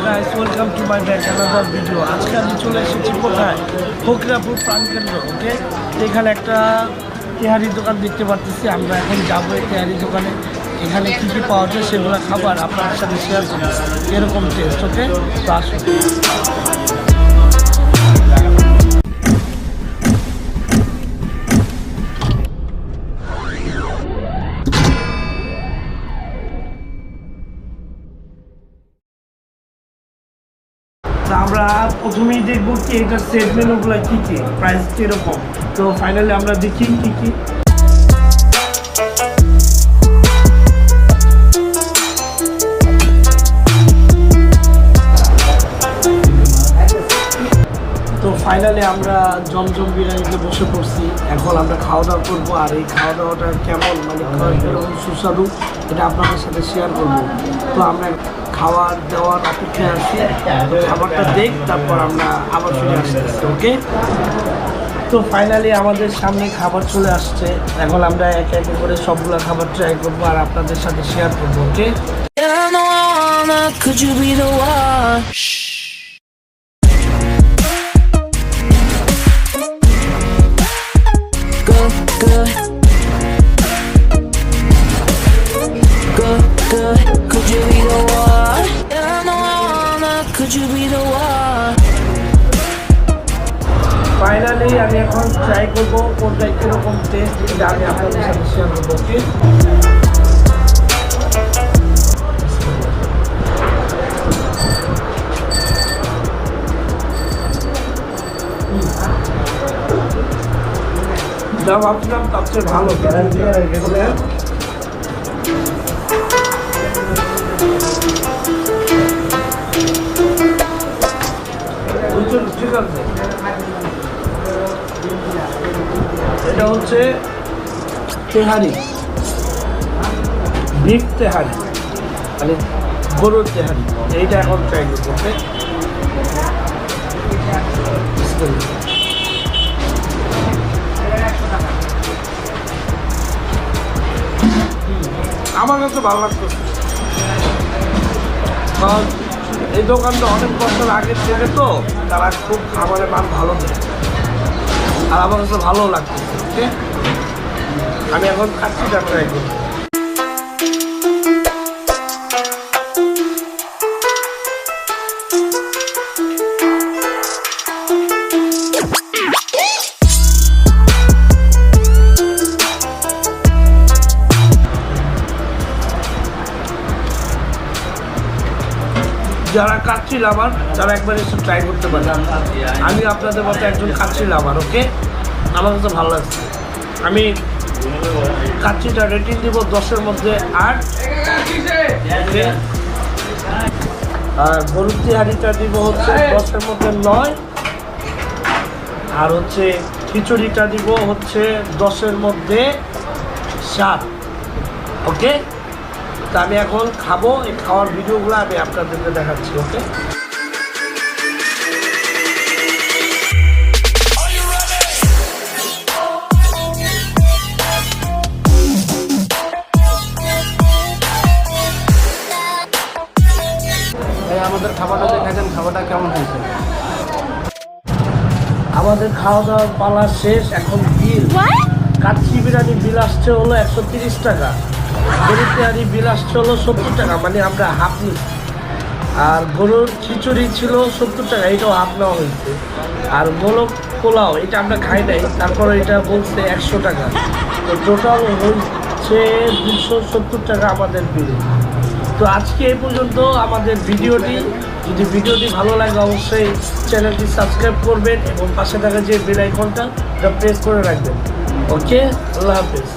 guys, welcome to my back another video. আজকে আমি চলে এসেছি কোথায়? ফকরাপুর প্রাণকেন্দ্র, ওকে? এখানে একটা তেহারি দোকান দেখতে পাচ্ছি। আমরা এখন যাবো এই তেহারি দোকানে। এখানে কী কী পাওয়া যায় সেগুলো খাবার আপনাদের সাথে শেয়ার করবো, এরকম টেস্ট, ওকে? তো আসুন। আমরা প্রথমেই দেখবো কি এটা সেট মেনুগুলো কী কী, প্রাইস কীরকম। তো ফাইনালি আমরা দেখি কী কী। তো ফাইনালি আমরা জমজম বিরিয়ানিতে বসে পড়ছি। এখন আমরা খাওয়া দাওয়া করবো, আর এই খাওয়া দাওয়াটা কেমন, মানে কীরকম সুস্বাদু, এটা আপনাদের সাথে শেয়ার করবো। তো আমরা খাওয়ার দেওয়ার অপেক্ষায় আছি। তো খাবারটা দেখ, তারপর আমরা আবার ফিরে আসতেছি, ওকে? তো ফাইনালি আমাদের সামনে খাবার চলে আসছে। এখন আমরা একে একে করে সবগুলো খাবার ট্রাই করবো আর আপনাদের সাথে শেয়ার করবো, ওকে? ফাইনালি আমি এখন ট্রাই করবো কোনটা কীরকম টেস্ট, এটা আমি আপনাদের সাথে শেয়ার করবো, ওকে? যা ভাবছিলাম তার চেয়ে ভালো গ্যারান্টি এগুলো। ঠিক আছে, এটা হচ্ছে তেহারি, বিগ তেহারি, মানে গরুর তেহারি। এইটা এখন ট্রাই করবো, ওকে? আমার কাছে ভালো লাগতেছে, কারণ এই দোকানটা অনেক বছর আগের থেকে, তো তারা খুব খাবারের মান ভালো দেয়, আর আমার কাছে ভালোও লাগতেছে, ওকে? আমি এখন কাচ্চিটা ট্রাই করব। যারা কাচ্চি লাভার তারা একবার এসে ট্রাই করতে পারে। আমি আপনাদের মতো একজন কাচ্চি লাভার, ওকে? আমার কাছে ভালো লাগছে। আমি কাচ্চিটা রেটিং দিব 10-এর মধ্যে 8, আর গরুর তিহারিটা দিব হচ্ছে 10-এর মধ্যে 9, আর হচ্ছে খিচুড়িটা দিব হচ্ছে 10-এর মধ্যে 7, ওকে? তা আমি এখন খাবো, এই খাওয়ার ভিডিওগুলো আমি আপনাদেরকে দেখাচ্ছি, ওকে? আমাদের খাবারটা দেখাচ্ছেন, খাবারটা কেমন হয়েছে? আমাদের খাওয়া দাওয়ার পালা শেষ, এখন বিল। কাচ্চি বিরিয়ানি বিল আসছে হলো 130 টাকা, গরুর তেহারি বিল আসছে হলো 70 টাকা, মানে আমরা হাফ নিচ্ছি। আর গরুর খিচুড়ি ছিল 70 টাকা, এটাও হাফ নেওয়া হয়েছে। আর মোলক পোলাও এটা আমরা খাই নাই, তারপরে এটা বলছে 100 টাকা। তো টোটাল হচ্ছে 270 টাকা আমাদের বিল। তো আজকে এই পর্যন্ত আমাদের ভিডিওটি। যদি ভিডিওটি ভালো লাগে অবশ্যই চ্যানেলটি সাবস্ক্রাইব করবেন এবং পাশে থাকা যে বেল আইকনটা এটা প্রেস করে রাখবেন, ওকে? আল্লাহ হাফেজ।